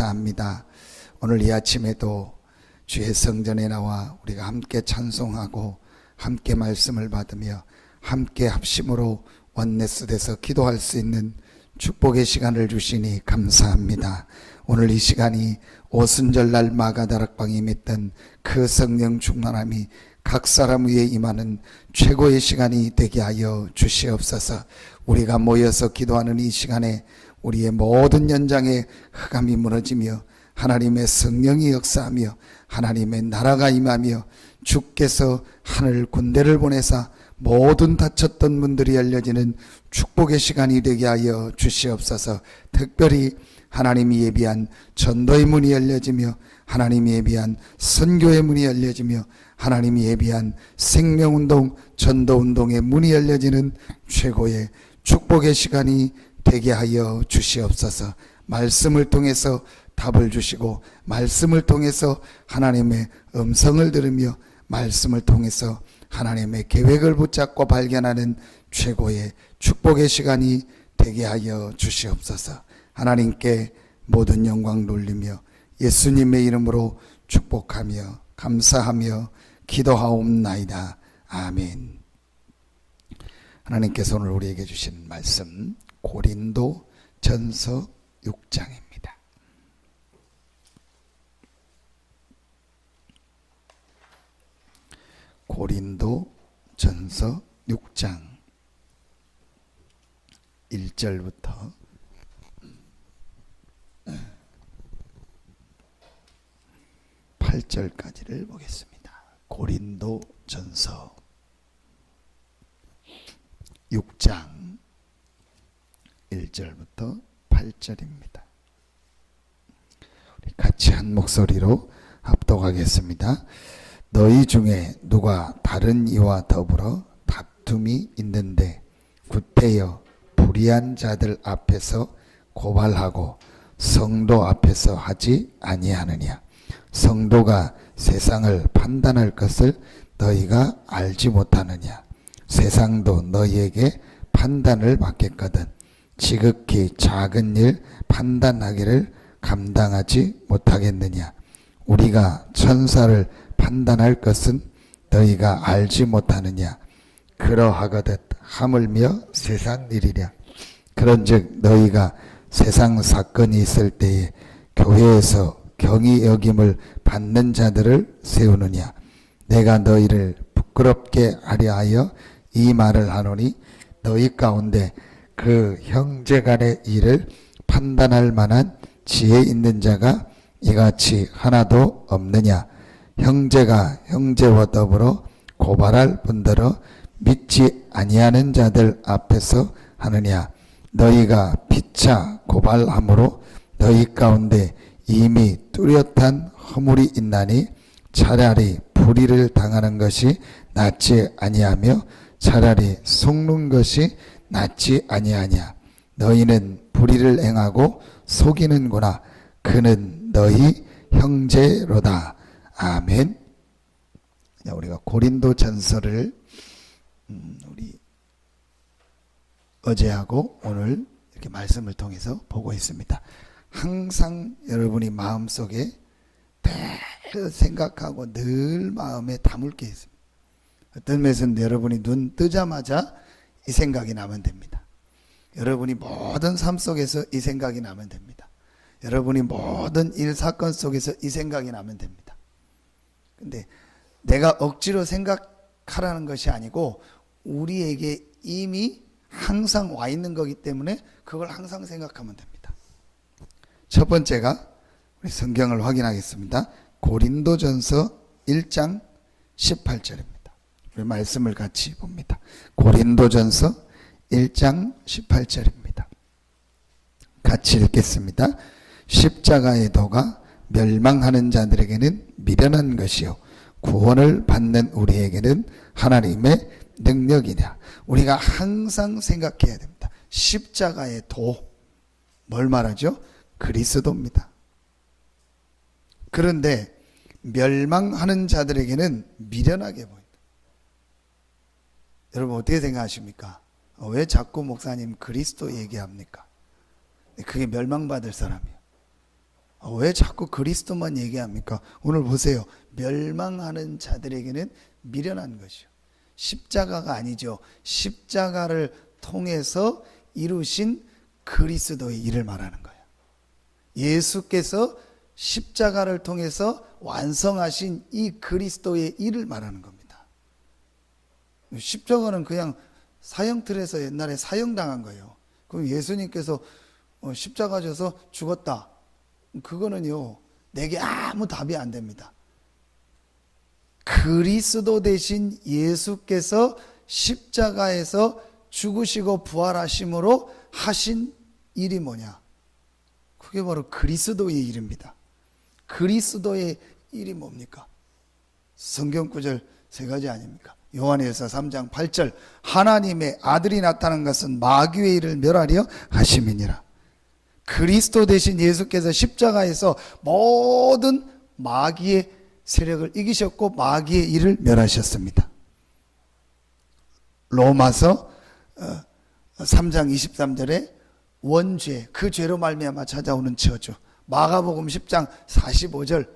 감사합니다. 오늘 이 아침에도 주의 성전에 나와 우리가 함께 찬송하고 함께 말씀을 받으며 함께 합심으로 원네스 돼서 기도할 수 있는 축복의 시간을 주시니 감사합니다. 오늘 이 시간이 오순절날 마가다락방이 맺던 그 성령 충만함이 각 사람 위에 임하는 최고의 시간이 되게 하여 주시옵소서. 우리가 모여서 기도하는 이 시간에 우리의 모든 연장의 흑암이 무너지며 하나님의 성령이 역사하며 하나님의 나라가 임하며 주께서 하늘 군대를 보내사 모든 닫혔던 문들이 열려지는 축복의 시간이 되게 하여 주시옵소서. 특별히 하나님이 예비한 전도의 문이 열려지며 하나님이 예비한 선교의 문이 열려지며 하나님이 예비한 생명운동, 전도운동의 문이 열려지는 최고의 축복의 시간이 되게 하여 주시옵소서. 말씀을 통해서 답을 주시고 말씀을 통해서 하나님의 음성을 들으며 말씀을 통해서 하나님의 계획을 붙잡고 발견하는 최고의 축복의 시간이 되게 하여 주시옵소서. 하나님께 모든 영광 돌리며 예수님의 이름으로 축복하며 감사하며 기도하옵나이다. 아멘. 하나님께서 오늘 우리에게 주신 말씀 고린도 전서 6장입니다. 고린도 전서 6장 1절부터 8절까지를 보겠습니다. 고린도 전서 6장 1절부터 8절입니다. 우리 같이 한 목소리로 합독하겠습니다. 너희 중에 누가 다른 이와 더불어 다툼이 있는데 구태여 불의한 자들 앞에서 고발하고 성도 앞에서 하지 아니하느냐. 성도가 세상을 판단할 것을 너희가 알지 못하느냐. 세상도 너희에게 판단을 받겠거든 지극히 작은 일 판단하기를 감당하지 못하겠느냐. 우리가 천사를 판단할 것은 너희가 알지 못하느냐. 그러하거든 하물며 세상 일이랴. 그런즉 너희가 세상 사건이 있을 때에 교회에서 경히 여김을 받는 자들을 세우느냐. 내가 너희를 부끄럽게 하려 하여 이 말을 하노니 너희 가운데 그 형제간의 일을 판단할 만한 지혜 있는 자가 이같이 하나도 없느냐. 형제가 형제와 더불어 고발할 분들어 믿지 아니하는 자들 앞에서 하느냐. 너희가 피차 고발함으로 너희 가운데 이미 뚜렷한 허물이 있나니 차라리 불의를 당하는 것이 낫지 아니하며 차라리 속는 것이 낫지 아니하냐. 너희는 불의를 행하고 속이는구나. 그는 너희 형제로다. 아멘. 우리가 고린도 전서를 우리 어제하고 오늘 이렇게 말씀을 통해서 보고 있습니다. 항상 여러분이 마음속에 늘 생각하고 늘 마음에 담을 게 있습니다. 어떤 면에서는 여러분이 눈 뜨자마자 이 생각이 나면 됩니다. 여러분이 모든 삶 속에서 이 생각이 나면 됩니다. 여러분이 모든 일 사건 속에서 이 생각이 나면 됩니다. 근데 내가 억지로 생각하라는 것이 아니고 우리에게 이미 항상 와 있는 거기 때문에 그걸 항상 생각하면 됩니다. 첫 번째가 우리 성경을 확인하겠습니다. 고린도전서 1장 18절입니다. 우리 말씀을 같이 봅니다. 고린도전서 1장 18절입니다. 같이 읽겠습니다. 십자가의 도가 멸망하는 자들에게는 미련한 것이요 구원을 받는 우리에게는 하나님의 능력이냐. 우리가 항상 생각해야 됩니다. 십자가의 도, 뭘 말하죠? 그리스도입니다. 그런데 멸망하는 자들에게는 미련하게 보인다. 여러분 어떻게 생각하십니까? 왜 자꾸 목사님 그리스도 얘기합니까? 그게 멸망받을 사람이에요. 왜 자꾸 그리스도만 얘기합니까? 오늘 보세요. 멸망하는 자들에게는 미련한 것이요. 십자가가 아니죠. 십자가를 통해서 이루신 그리스도의 일을 말하는 거예요. 예수께서 십자가를 통해서 완성하신 이 그리스도의 일을 말하는 겁니다. 십자가는 그냥 사형틀에서 옛날에 사형당한 거예요. 그럼 예수님께서 십자가 져서 죽었다. 그거는요, 내게 아무 답이 안 됩니다. 그리스도 대신 예수께서 십자가에서 죽으시고 부활하심으로 하신 일이 뭐냐? 그게 바로 그리스도의 일입니다. 그리스도의 일이 뭡니까? 성경 구절 세 가지 아닙니까? 요한일서 3장 8절 하나님의 아들이 나타난 것은 마귀의 일을 멸하려 하심이니라. 그리스도 대신 예수께서 십자가에서 모든 마귀의 세력을 이기셨고 마귀의 일을 멸하셨습니다. 로마서 3장 23절에 원죄, 그 죄로 말미암아 찾아오는 저주. 마가복음 10장 45절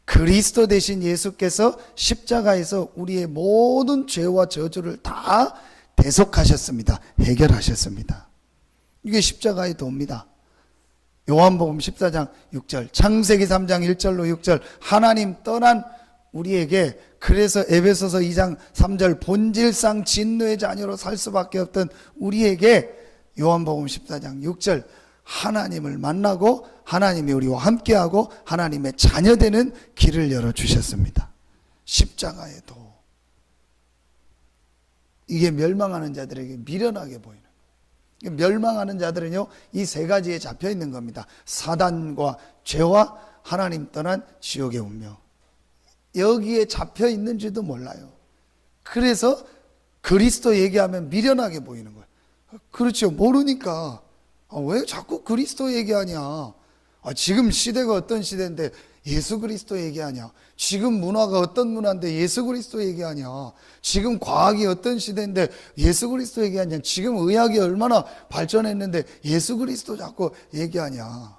그리스도 대신 예수께서 십자가에서 우리의 모든 죄와 저주를 다 대속하셨습니다. 해결하셨습니다. 이게 십자가의 도입니다. 요한복음 14장 6절, 창세기 3장 1절로 6절 하나님 떠난 우리에게, 그래서 에베소서 2장 3절 본질상 진노의 자녀로 살 수밖에 없던 우리에게 요한복음 14장 6절 하나님을 만나고 하나님이 우리와 함께하고 하나님의 자녀되는 길을 열어주셨습니다. 십자가의 도. 이게 멸망하는 자들에게 미련하게 보이는 거예요. 멸망하는 자들은요, 이 세 가지에 잡혀 있는 겁니다. 사단과 죄와 하나님 떠난 지옥의 운명. 여기에 잡혀 있는지도 몰라요. 그래서 그리스도 얘기하면 미련하게 보이는 거예요. 그렇죠. 모르니까. 왜 자꾸 그리스도 얘기하냐? 지금 시대가 어떤 시대인데 예수 그리스도 얘기하냐? 지금 문화가 어떤 문화인데 예수 그리스도 얘기하냐? 지금 과학이 어떤 시대인데 예수 그리스도 얘기하냐? 지금 의학이 얼마나 발전했는데 예수 그리스도 자꾸 얘기하냐?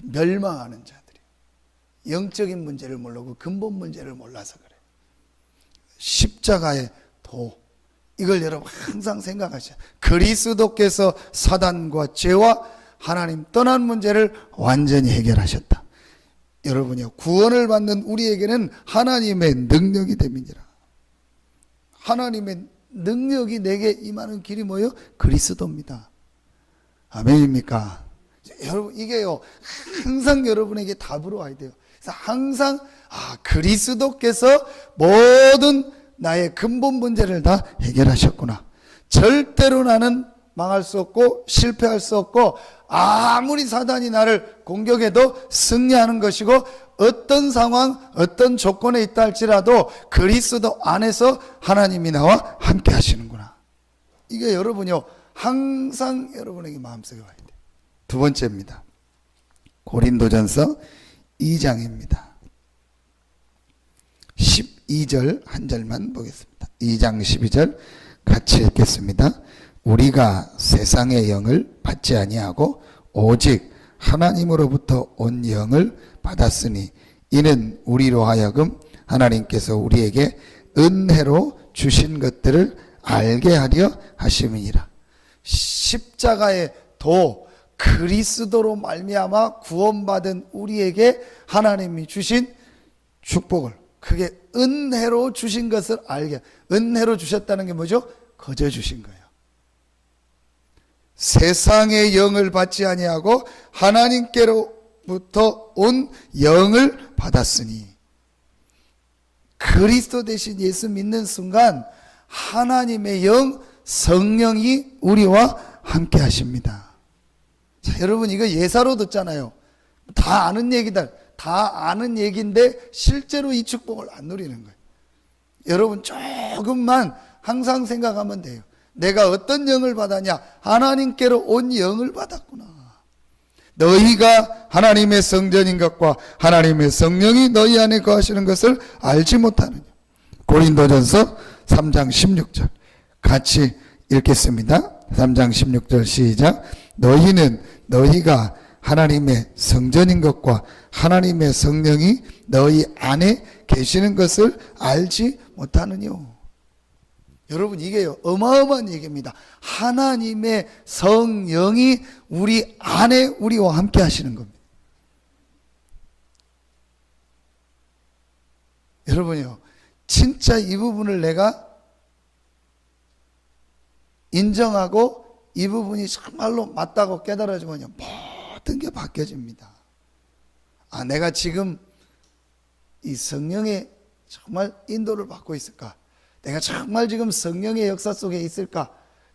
멸망하는 자들이 영적인 문제를 모르고 근본 문제를 몰라서 그래요. 십자가의 도, 이걸 여러분 항상 생각하셔야 돼요. 그리스도께서 사단과 죄와 하나님 떠난 문제를 완전히 해결하셨다. 여러분이요, 구원을 받는 우리에게는 하나님의 능력이 됨이니라. 하나님의 능력이 내게 임하는 길이 뭐예요? 그리스도입니다. 아멘입니까? 여러분, 이게요 항상 여러분에게 답으로 와야 돼요. 그래서 항상 그리스도께서 모든 나의 근본 문제를 다 해결하셨구나. 절대로 나는 망할 수 없고 실패할 수 없고 아무리 사단이 나를 공격해도 승리하는 것이고 어떤 상황 어떤 조건에 있다 할지라도 그리스도 안에서 하나님이 나와 함께 하시는구나. 이게 여러분요 항상 여러분에게 마음속에 와야 돼요. 두 번째입니다. 고린도전서 2장입니다. 12절 한 절만 보겠습니다. 2장 12절 같이 읽겠습니다. 우리가 세상의 영을 받지 아니하고 오직 하나님으로부터 온 영을 받았으니 이는 우리로 하여금 하나님께서 우리에게 은혜로 주신 것들을 알게 하려 하심이니라. 십자가의 도, 그리스도로 말미암아 구원받은 우리에게 하나님이 주신 축복을, 그게 은혜로 주신 것을 알게. 은혜로 주셨다는 게 뭐죠? 거저 주신 거예요. 세상의 영을 받지 아니하고 하나님께로부터 온 영을 받았으니, 그리스도 대신 예수 믿는 순간 하나님의 영 성령이 우리와 함께 하십니다. 자, 여러분 이거 예사로 듣잖아요. 다 아는 얘기다. 다 아는 얘기인데 실제로 이 축복을 안 누리는 거예요. 여러분 조금만 항상 생각하면 돼요. 내가 어떤 영을 받았냐? 하나님께로 온 영을 받았구나. 너희가 하나님의 성전인 것과 하나님의 성령이 너희 안에 거하시는 것을 알지 못하느냐. 고린도전서 3장 16절 같이 읽겠습니다. 3장 16절 시작. 너희가 하나님의 성전인 것과 하나님의 성령이 너희 안에 계시는 것을 알지 못하느뇨. 여러분, 이게 어마어마한 얘기입니다. 하나님의 성령이 우리 안에 우리와 함께 하시는 겁니다. 여러분요, 진짜 이 부분을 내가 인정하고 이 부분이 정말로 맞다고 깨달아지면요, 모든 게 바뀌어집니다. 아, 내가 지금 이 성령의 정말 인도를 받고 있을까? 내가 정말 지금 성령의 역사 속에 있을까?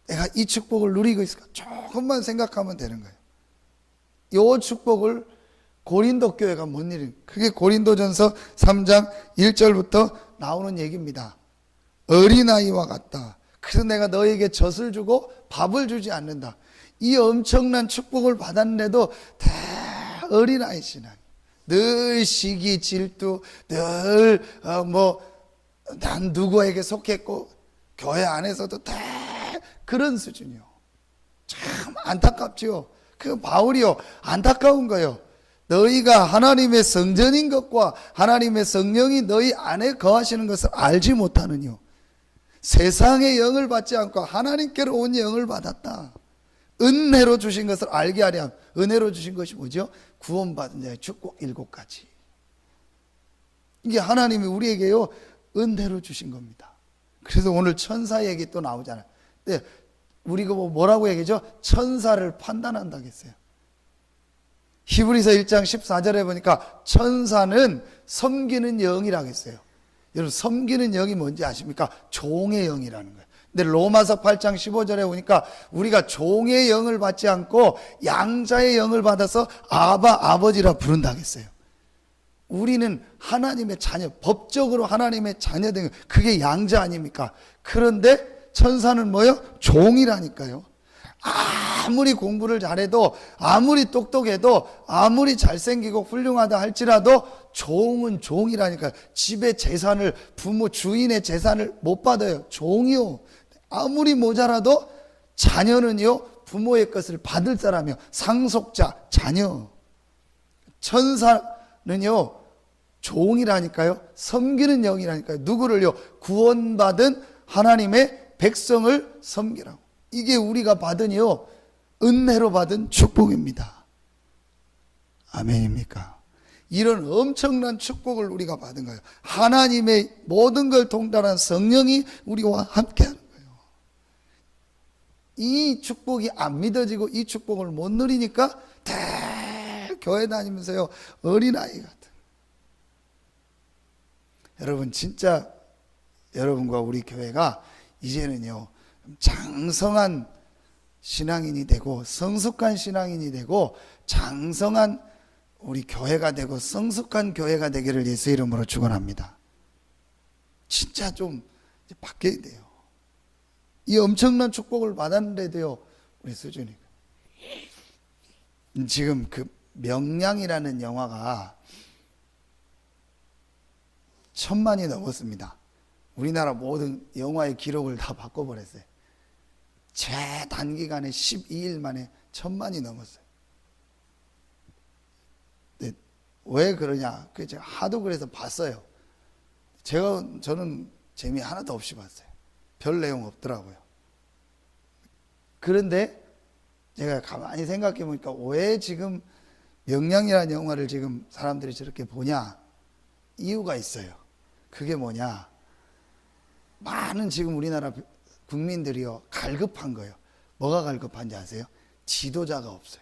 내가 이 축복을 누리고 있을까? 조금만 생각하면 되는 거예요. 이 축복을 고린도 교회가 못 누리는, 그게 고린도전서 3장 1절부터 나오는 얘기입니다. 어린아이와 같다. 그래서 내가 너에게 젖을 주고 밥을 주지 않는다. 이 엄청난 축복을 받았는데도 다 어린아이 신앙. 늘 시기, 질투, 늘 난 누구에게 속했고, 교회 안에서도 다 그런 수준이요. 참 안타깝죠. 그 바울이요, 안타까운 거요. 너희가 하나님의 성전인 것과 하나님의 성령이 너희 안에 거하시는 것을 알지 못하느뇨. 세상의 영을 받지 않고 하나님께로 온 영을 받았다. 은혜로 주신 것을 알게 하렴. 은혜로 주신 것이 뭐죠? 구원받은 자의 축복 7가지. 이게 하나님이 우리에게요, 은혜로 주신 겁니다. 그래서 오늘 천사 얘기 또 나오잖아요. 근데 우리가 뭐라고 얘기죠? 천사를 판단한다고 했어요. 히브리서 1장 14절에 보니까 천사는 섬기는 영이라고 했어요. 여러분, 섬기는 영이 뭔지 아십니까? 종의 영이라는 거예요. 근데 로마서 8장 15절에 보니까 우리가 종의 영을 받지 않고 양자의 영을 받아서 아버지라 부른다고 했어요. 우리는 하나님의 자녀, 법적으로 하나님의 자녀된, 그게 양자 아닙니까? 그런데 천사는 뭐요? 종이라니까요. 아무리 공부를 잘해도, 아무리 똑똑해도, 아무리 잘생기고 훌륭하다 할지라도 종은 종이라니까요. 집의 재산을, 부모 주인의 재산을 못 받아요. 종이요. 아무리 모자라도 자녀는요, 부모의 것을 받을 사람이요. 상속자, 자녀. 천사는요, 종이라니까요. 섬기는 영이라니까요. 누구를요? 구원받은 하나님의 백성을 섬기라고. 이게 우리가 받은요, 은혜로 받은 축복입니다. 아멘입니까? 이런 엄청난 축복을 우리가 받은 거예요. 하나님의 모든 걸 통달한 성령이 우리와 함께하는 거예요. 이 축복이 안 믿어지고 이 축복을 못 누리니까 다 교회 다니면서요, 어린아이 같은. 여러분, 진짜 여러분과 우리 교회가 이제는요, 장성한 신앙인이 되고 성숙한 신앙인이 되고 장성한 우리 교회가 되고 성숙한 교회가 되기를 예수 이름으로 축원합니다. 진짜 좀 바뀌어야 돼요. 이 엄청난 축복을 받았는데도요, 우리 수준이. 지금 그 명량이라는 영화가 1000만이 넘었습니다. 우리나라 모든 영화의 기록을 다 바꿔버렸어요. 최단기간에 12일 만에 1000만이 넘었어요. 근데 왜 그러냐? 제가 하도 그래서 봤어요. 저는 재미 하나도 없이 봤어요. 별 내용 없더라고요. 그런데 제가 가만히 생각해 보니까 왜 지금 명량이라는 영화를 지금 사람들이 저렇게 보냐? 이유가 있어요. 그게 뭐냐? 많은 지금 우리나라 국민들이요, 갈급한 거예요. 뭐가 갈급한지 아세요? 지도자가 없어요.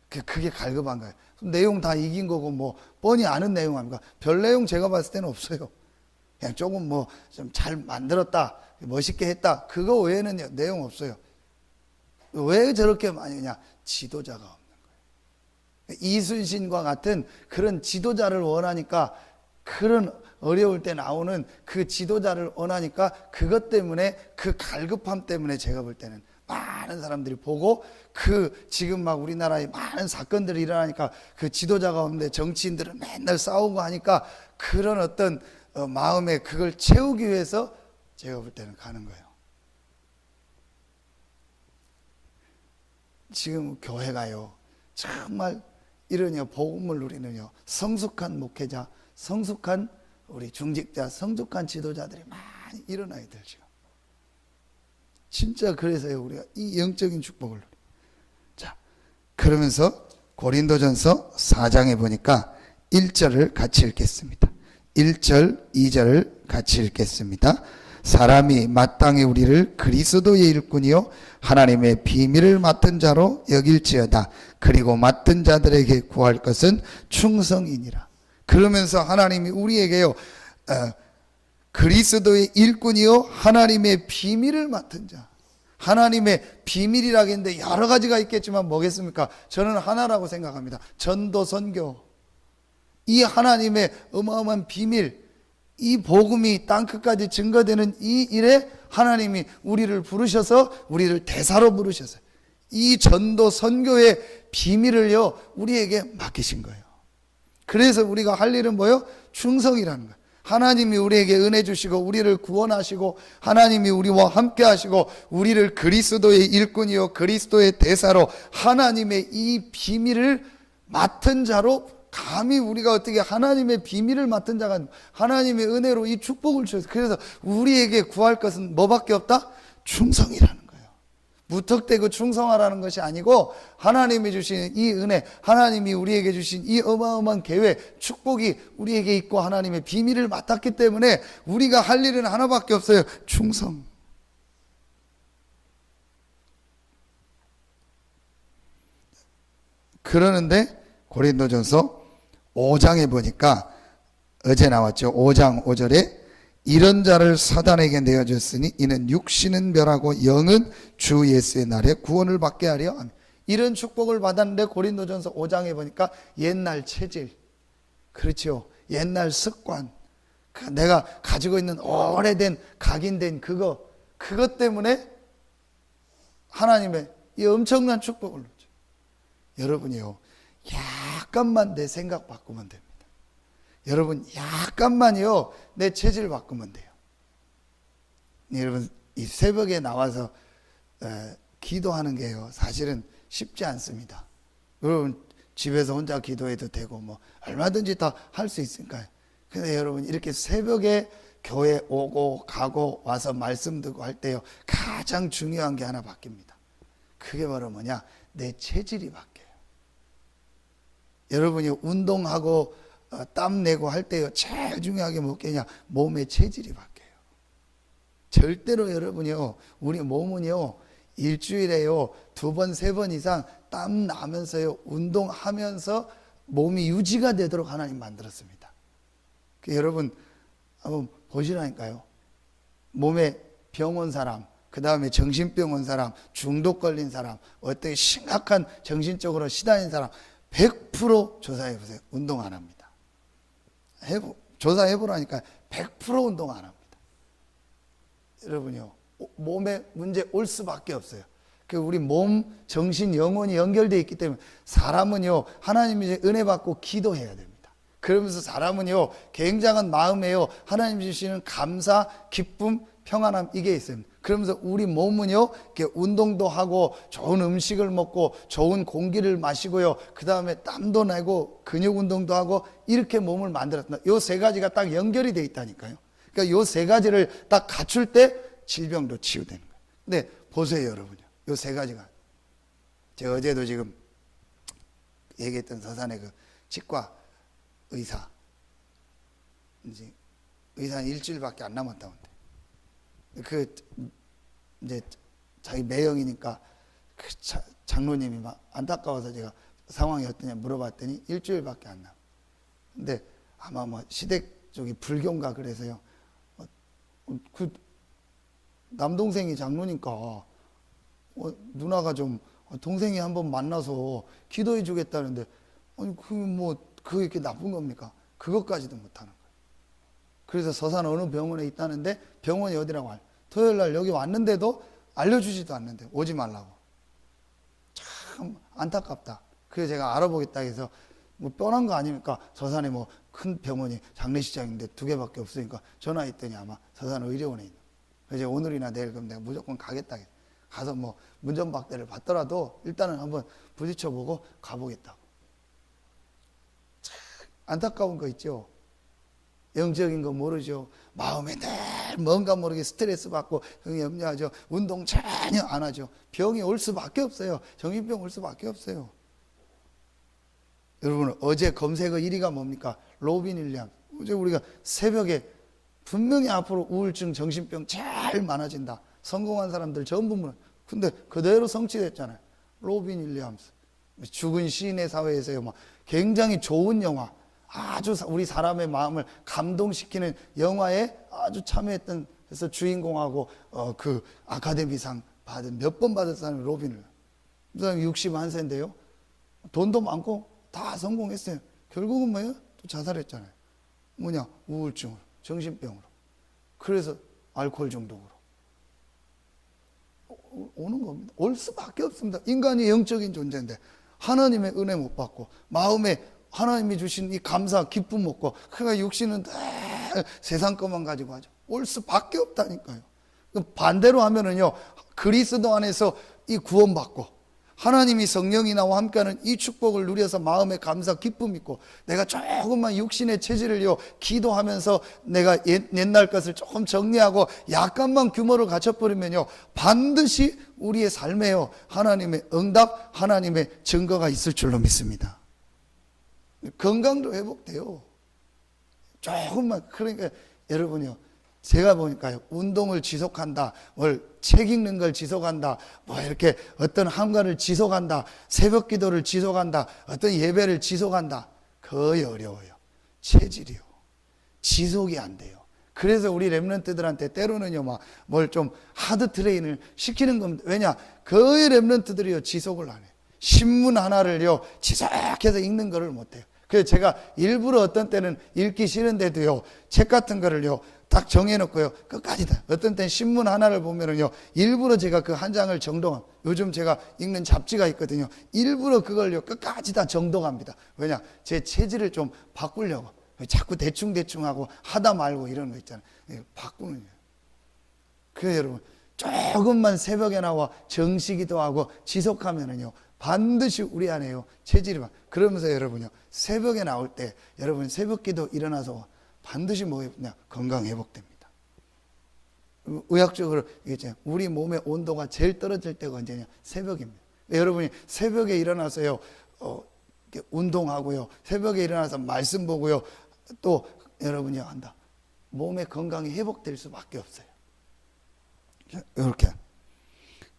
그게 갈급한 거예요. 내용 다 이긴 거고 뭐 뻔히 아는 내용 아닙니까? 별 내용 제가 봤을 때는 없어요. 그냥 조금 뭐 좀 잘 만들었다, 멋있게 했다, 그거 외에는 내용 없어요. 왜 저렇게 많이 하냐? 지도자가 없는 거예요. 이순신과 같은 그런 지도자를 원하니까, 그런 어려울 때 나오는 그 지도자를 원하니까, 그것 때문에, 그 갈급함 때문에 제가 볼 때는 많은 사람들이 보고, 지금 막 우리나라에 많은 사건들이 일어나니까 그 지도자가 없는데 정치인들은 맨날 싸우고 하니까 그런 어떤 마음에 그걸 채우기 위해서 제가 볼 때는 가는 거예요. 지금 교회가요, 정말 이러냐 복음을 누리느냐 성숙한 목회자, 성숙한 우리 중직자, 성숙한 지도자들이 많이 일어나야 되죠. 진짜 그래서요, 우리가 이 영적인 축복을 누리. 자, 그러면서 고린도전서 4장에 보니까 1절을 같이 읽겠습니다. 1절, 2절을 같이 읽겠습니다. 사람이 마땅히 우리를 그리스도의 일꾼이요 하나님의 비밀을 맡은 자로 여길지어다. 그리고 맡은 자들에게 구할 것은 충성이니라. 그러면서 하나님이 우리에게요, 그리스도의 일꾼이요 하나님의 비밀을 맡은 자. 하나님의 비밀이라고 했는데 여러 가지가 있겠지만 뭐겠습니까? 저는 하나라고 생각합니다. 전도, 선교. 이 하나님의 어마어마한 비밀, 이 복음이 땅끝까지 증거되는 이 일에 하나님이 우리를 부르셔서 우리를 대사로 부르셔서 이 전도 선교의 비밀을요 우리에게 맡기신 거예요. 그래서 우리가 할 일은 뭐예요? 충성이라는 거예요. 하나님이 우리에게 은혜 주시고 우리를 구원하시고 하나님이 우리와 함께 하시고 우리를 그리스도의 일꾼이요 그리스도의 대사로 하나님의 이 비밀을 맡은 자로, 감히 우리가 어떻게 하나님의 비밀을 맡은 자가 하나님의 은혜로 이 축복을 주셔서, 그래서 우리에게 구할 것은 뭐밖에 없다? 충성이라는 거예요. 무턱대고 충성하라는 것이 아니고 하나님이 주신 이 은혜, 하나님이 우리에게 주신 이 어마어마한 계획, 축복이 우리에게 있고 하나님의 비밀을 맡았기 때문에 우리가 할 일은 하나밖에 없어요. 충성. 그러는데 고린도전서 5장에 보니까 어제 나왔죠. 5장 5절에 이런 자를 사단에게 내어줬으니 이는 육신은 멸하고 영은 주 예수의 날에 구원을 받게 하려 합니다. 이런 축복을 받았는데 고린도전서 5장에 보니까 옛날 체질, 그렇죠, 옛날 습관, 내가 가지고 있는 오래된 각인된 그것 때문에 하나님의 이 엄청난 축복을 주죠. 여러분이요, 약간만 내 생각 바꾸면 됩니다. 여러분 약간만요 내 체질 바꾸면 돼요. 여러분 이 새벽에 나와서 기도하는 게요 사실은 쉽지 않습니다. 여러분 집에서 혼자 기도해도 되고 뭐 얼마든지 다 할 수 있으니까요. 근데 여러분 이렇게 새벽에 교회 오고 가고 와서 말씀 듣고 할 때요 가장 중요한 게 하나 바뀝니다. 그게 바로 뭐냐? 내 체질이 바뀌어요. 여러분이 운동하고 땀 내고 할 때요 제일 중요하게 뭐겠냐? 몸의 체질이 바뀌어요. 절대로 여러분이요, 우리 몸은요 일주일에요 2번 3번 이상 땀 나면서요 운동하면서 몸이 유지가 되도록 하나님 만들었습니다. 여러분 한번 보시라니까요. 몸에 병 온 사람, 그 다음에 정신병 온 사람, 중독 걸린 사람, 어떤 심각한 정신적으로 시달린 사람 100% 조사해 보세요. 운동 안 합니다. 조사해 보라니까 100% 운동 안 합니다. 여러분요, 몸에 문제 올 수밖에 없어요. 우리 몸, 정신, 영혼이 연결되어 있기 때문에 사람은요 하나님이 은혜 받고 기도해야 됩니다. 그러면서 사람은요 굉장한 마음에요 하나님 주시는 감사, 기쁨, 평안함, 이게 있습니다. 그러면서 우리 몸은요 이렇게 운동도 하고 좋은 음식을 먹고 좋은 공기를 마시고요 그 다음에 땀도 내고 근육 운동도 하고 이렇게 몸을 만들었다. 요 3가지가 딱 연결이 돼 있다니까요. 그러니까 요 3가지를 딱 갖출 때 질병도 치유되는 거예요. 근데 보세요 여러분요, 요 3가지가 제가 어제도 지금 얘기했던 서산의 그 치과 의사, 이제 의사는 일주일밖에 안 남았다는데 이제 자기 매형이니까 장로님이 막 안타까워서 제가 상황이 어떠냐 물어봤더니 일주일밖에 안 남아. 근데 아마 뭐 시댁 쪽이 불교인가 그래서요. 그 남동생이 장로니까 누나가 좀 동생이 한번 만나서 기도해 주겠다는데 아니 그게 이렇게 나쁜 겁니까? 그것까지도 못하는 거예요. 그래서 서산 어느 병원에 있다는데 병원이 어디라고 토요일 날 여기 왔는데도 알려주지도 않는데 오지 말라고. 참 안타깝다. 그래서 제가 알아보겠다 해서 뭐 뻔한 거 아닙니까? 서산에 뭐 큰 병원이 장례식장인데 2개밖에 없으니까 전화했더니 아마 서산 의료원에 있는. 그래서 오늘이나 내일 그럼 내가 무조건 가겠다. 가서 뭐 문전박대를 받더라도 일단은 한번 부딪혀보고 가보겠다고. 참 안타까운 거 있죠. 영적인 거 모르죠. 마음에 늘 뭔가 모르게 스트레스 받고 염려하죠. 운동 전혀 안 하죠. 병이 올 수밖에 없어요. 정신병 올 수밖에 없어요. 여러분 어제 검색어 1위가 뭡니까? 로빈 윌리엄스. 어제 우리가 새벽에 분명히 앞으로 우울증, 정신병 제일 많아진다. 성공한 사람들 전부 근데 그대로 성취됐잖아요. 로빈 윌리엄스. 죽은 시인의 사회에서요. 막 굉장히 좋은 영화, 아주 우리 사람의 마음을 감동시키는 영화에 아주 참여했던, 그래서 주인공하고 그 아카데미상 받은, 몇 번 받은 사람이 로빈을. 그 사람이 61세인데요. 돈도 많고 다 성공했어요. 결국은 뭐예요? 또 자살했잖아요. 뭐냐? 우울증으로, 정신병으로. 그래서 알코올 중독으로. 오는 겁니다. 올 수밖에 없습니다. 인간이 영적인 존재인데 하나님의 은혜 못 받고 마음에 하나님이 주신 이 감사, 기쁨 없고, 그러니까 육신은 세상 것만 가지고 하죠. 올 수밖에 없다니까요. 반대로 하면은요, 그리스도 안에서 이 구원받고 하나님이 성령이 나와 함께하는 이 축복을 누려서 마음에 감사, 기쁨 있고, 내가 조금만 육신의 체질을요 기도하면서 내가 옛날 것을 조금 정리하고 약간만 규모를 갖춰버리면요, 반드시 우리의 삶에요 하나님의 응답, 하나님의 증거가 있을 줄로 믿습니다. 건강도 회복돼요. 조금만. 그러니까 여러분요, 제가 보니까요, 운동을 지속한다, 뭘 책 읽는 걸 지속한다, 뭐 이렇게 어떤 한가를 지속한다, 새벽 기도를 지속한다, 어떤 예배를 지속한다, 거의 어려워요. 체질이요. 지속이 안 돼요. 그래서 우리 렘넌트들한테 때로는요, 막 뭘 좀 하드 트레이닝을 시키는 겁니다. 왜냐? 거의 렘넌트들이요, 지속을 안 해요. 신문 하나를요, 지속해서 읽는 거를 못 해요. 그래서 제가 일부러 어떤 때는 읽기 싫은데도요, 책 같은 거를요, 딱 정해놓고요, 끝까지 다. 어떤 때는 신문 하나를 보면은요, 일부러 제가 그 한 장을 정독함. 요즘 제가 읽는 잡지가 있거든요. 일부러 그걸요, 끝까지 다 정독합니다. 왜냐? 제 체질을 좀 바꾸려고. 자꾸 대충대충 하고 하다 말고 이런 거 있잖아요. 바꾸는 거예요. 그래서 여러분, 조금만 새벽에 나와 정시기도 하고 지속하면은요, 반드시 우리 안에요 체질이 막. 그러면서 여러분요, 새벽에 나올 때 여러분 새벽기도 일어나서 반드시 뭐냐? 건강 회복됩니다. 의학적으로 이게 우리 몸의 온도가 제일 떨어질 때가 언제냐? 새벽입니다. 여러분이 새벽에 일어나서요, 운동하고요, 새벽에 일어나서 말씀 보고요, 또 여러분이 한다, 몸의 건강이 회복될 수밖에 없어요. 이렇게.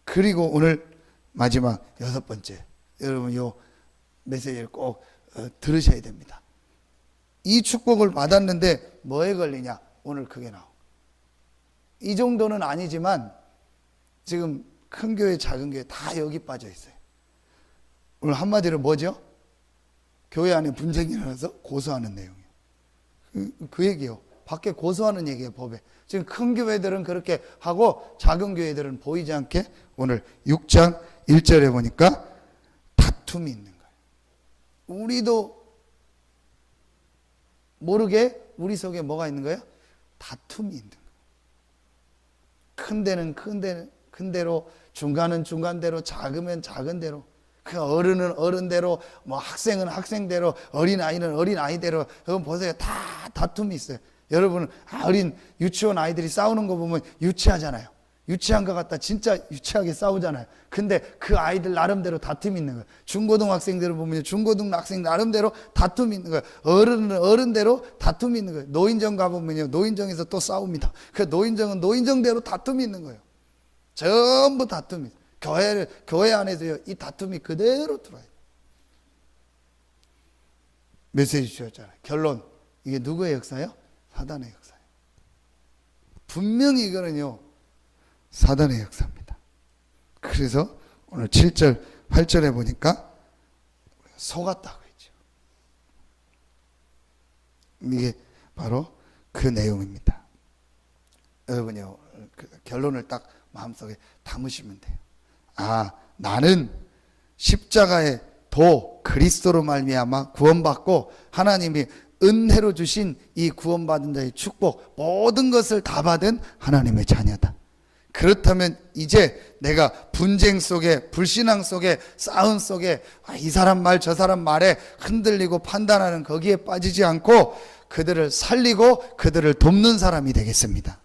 그리고 오늘 마지막 6번째, 여러분 요 메시지를 꼭 들으셔야 됩니다. 이 축복을 받았는데 뭐에 걸리냐? 오늘 그게 나오고. 이 정도는 아니지만 지금 큰 교회, 작은 교회 다 여기 빠져 있어요. 오늘 한마디로 뭐죠? 교회 안에 분쟁이 일어나서 고소하는 내용이에요. 그 얘기요. 밖에 고소하는 얘기예요, 법에. 지금 큰 교회들은 그렇게 하고 작은 교회들은 보이지 않게 오늘 6장 1절에 보니까 다툼이 있는 거예요. 우리도 모르게 우리 속에 뭐가 있는 거예요? 다툼이 있는 거예요. 큰 데는 큰 대로, 중간은 중간대로, 작으면 작은 대로, 그 어른은 어른대로, 뭐 학생은 학생대로, 어린아이는 어린아이대로. 여러분 보세요. 다 다툼이 있어요. 여러분 어린 유치원 아이들이 싸우는 거 보면 유치하잖아요. 유치한 것 같다 진짜 유치하게 싸우잖아요. 근데 그 아이들 나름대로 다툼이 있는 거예요. 중고등학생들을 보면 중고등학생 나름대로 다툼이 있는 거예요. 어른은 어른대로 다툼이 있는 거예요. 노인정 가보면요, 노인정에서 또 싸웁니다. 그 노인정은 노인정대로 다툼이 있는 거예요. 전부 다툼이 있어요. 교회 안에서요, 이 다툼이 그대로 들어와요. 메시지 주셨잖아요. 결론, 이게 누구의 역사예요? 사단의 역사예요. 분명히 이거는요, 사단의 역사입니다. 그래서 오늘 7절, 8절에 보니까 속았다고 했죠. 이게 바로 그 내용입니다. 여러분요, 그 결론을 딱 마음속에 담으시면 돼요. 아, 나는 십자가의 도 그리스도로 말미암아 구원받고 하나님이 은혜로 주신 이 구원받은 자의 축복, 모든 것을 다 받은 하나님의 자녀다. 그렇다면 이제 내가 분쟁 속에, 불신앙 속에, 싸움 속에 이 사람 말 저 사람 말에 흔들리고 판단하는 거기에 빠지지 않고 그들을 살리고 그들을 돕는 사람이 되겠습니다.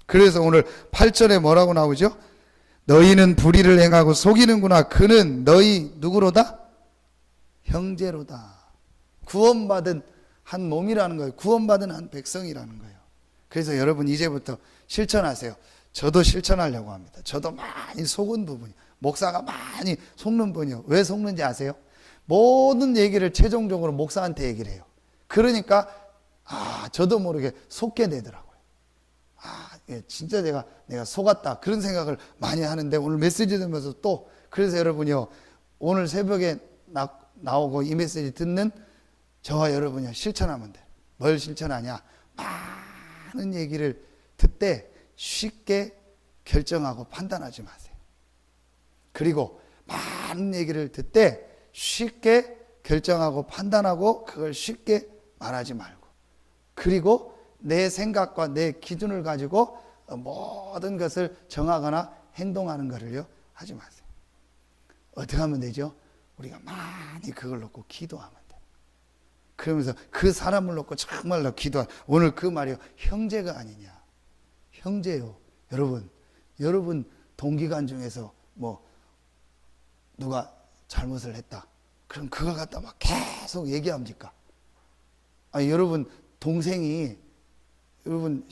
그래서 오늘 8절에 뭐라고 나오죠? 너희는 불의를 행하고 속이는구나. 그는 너희 누구로다? 형제로다. 구원받은 한 몸이라는 거예요. 구원받은 한 백성이라는 거예요. 그래서 여러분 이제부터 실천하세요. 저도 실천하려고 합니다. 저도 많이 속은 부분이, 목사가 많이 속는 분이요. 왜 속는지 아세요? 모든 얘기를 최종적으로 목사한테 얘기를 해요. 그러니까 저도 모르게 속게 되더라고요. 진짜 내가 속았다, 그런 생각을 많이 하는데 오늘 메시지 들으면서 또, 그래서 여러분이요, 오늘 새벽에 나오고 이 메시지 듣는 저와 여러분이 실천하면 돼요. 뭘 실천하냐? 많은 얘기를 듣되 쉽게 결정하고 판단하지 마세요. 그리고 많은 얘기를 듣되 쉽게 결정하고 판단하고 그걸 쉽게 말하지 말고, 그리고 내 생각과 내 기준을 가지고 모든 것을 정하거나 행동하는 것을요 하지 마세요. 어떻게 하면 되죠? 우리가 많이 그걸 놓고 기도하면 돼요. 그러면서 그 사람을 놓고 정말로 기도하는, 오늘 그 말이요, 형제가 아니냐. 형제요. 여러분 동기간 중에서 뭐 누가 잘못을 했다, 그럼 그걸 갖다 막 계속 얘기합니까? 여러분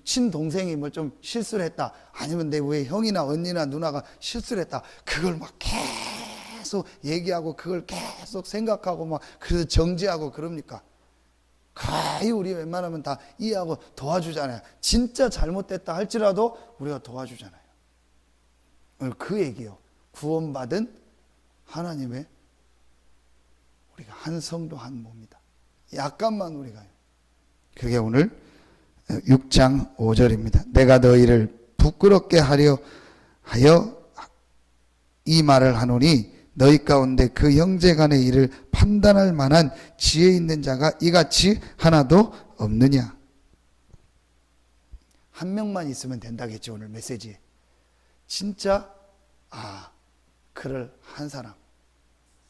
친동생이 뭐 좀 실수를 했다, 아니면 내 왜 형이나 언니나 누나가 실수를 했다, 그걸 막 계속 얘기하고 그걸 계속 생각하고 막 그래서 정지하고 그럽니까? 거의 우리 웬만하면 다 이해하고 도와주잖아요. 진짜 잘못됐다 할지라도 우리가 도와주잖아요. 오늘 그 얘기요. 구원받은 하나님의 우리가 한 성도 한 몸이다. 약간만 우리가요. 그게 오늘 6장 5절입니다. 내가 너희를 부끄럽게 하려 하여 이 말을 하노니 너희 가운데 그 형제 간의 일을 판단할 만한 지혜 있는 자가 이같이 하나도 없느냐. 한 명만 있으면 된다겠죠. 오늘 메시지. 진짜 그럴 한 사람,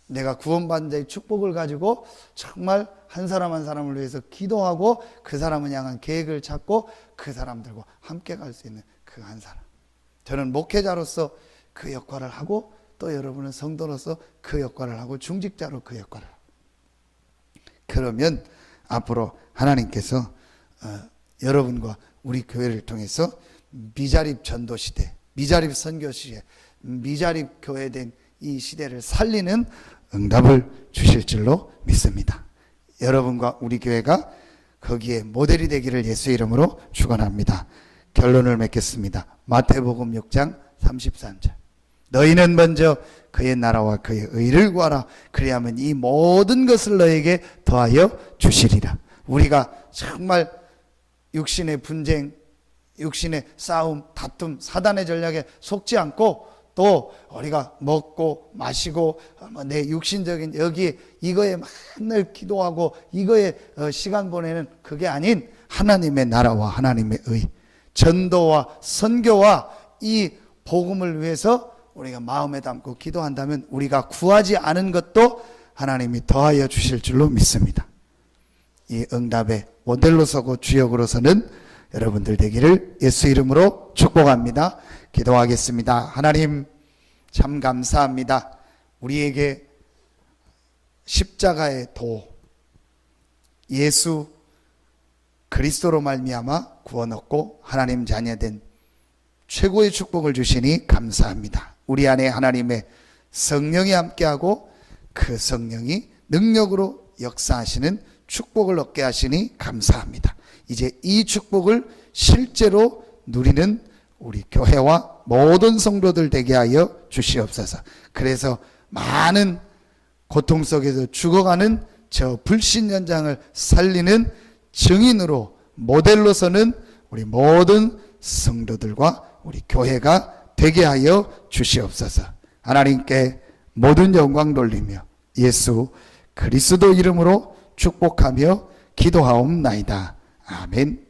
내가 구원받은 자의 축복을 가지고 정말 한 사람 한 사람을 위해서 기도하고 그 사람을 향한 계획을 찾고 그 사람들과 함께 갈 수 있는 그 한 사람. 저는 목회자로서 그 역할을 하고, 또 여러분은 성도로서 그 역할을 하고, 중직자로 그 역할을 하고. 그러면 앞으로 하나님께서 여러분과 우리 교회를 통해서 미자립 전도 시대, 미자립 선교 시대, 미자립 교회된 이 시대를 살리는 응답을 주실 줄로 믿습니다. 여러분과 우리 교회가 거기에 모델이 되기를 예수의 이름으로 축원합니다. 결론을 맺겠습니다. 마태복음 6장 33절. 너희는 먼저 그의 나라와 그의 의를 구하라. 그리하면 이 모든 것을 너에게 더하여 주시리라. 우리가 정말 육신의 분쟁, 육신의 싸움, 다툼, 사단의 전략에 속지 않고, 또 우리가 먹고 마시고 내 육신적인 여기 이거에 맨날 기도하고 이거에 시간 보내는 그게 아닌 하나님의 나라와 하나님의 의, 전도와 선교와 이 복음을 위해서 우리가 마음에 담고 기도한다면 우리가 구하지 않은 것도 하나님이 더하여 주실 줄로 믿습니다. 이 응답의 모델로 서고 주역으로 서는 여러분들 되기를 예수 이름으로 축복합니다. 기도하겠습니다. 하나님 참 감사합니다. 우리에게 십자가의 도, 예수 그리스도로 말미암아 구원 얻고 하나님 자녀된 최고의 축복을 주시니 감사합니다. 우리 안에 하나님의 성령이 함께하고 그 성령이 능력으로 역사하시는 축복을 얻게 하시니 감사합니다. 이제 이 축복을 실제로 누리는 우리 교회와 모든 성도들 되게 하여 주시옵소서. 그래서 많은 고통 속에서 죽어가는 저 불신 현장을 살리는 증인으로, 모델로서는 우리 모든 성도들과 우리 교회가 되게 하여 주시옵소서. 하나님께 모든 영광 돌리며 예수 그리스도 이름으로 축복하며 기도하옵나이다. 아멘.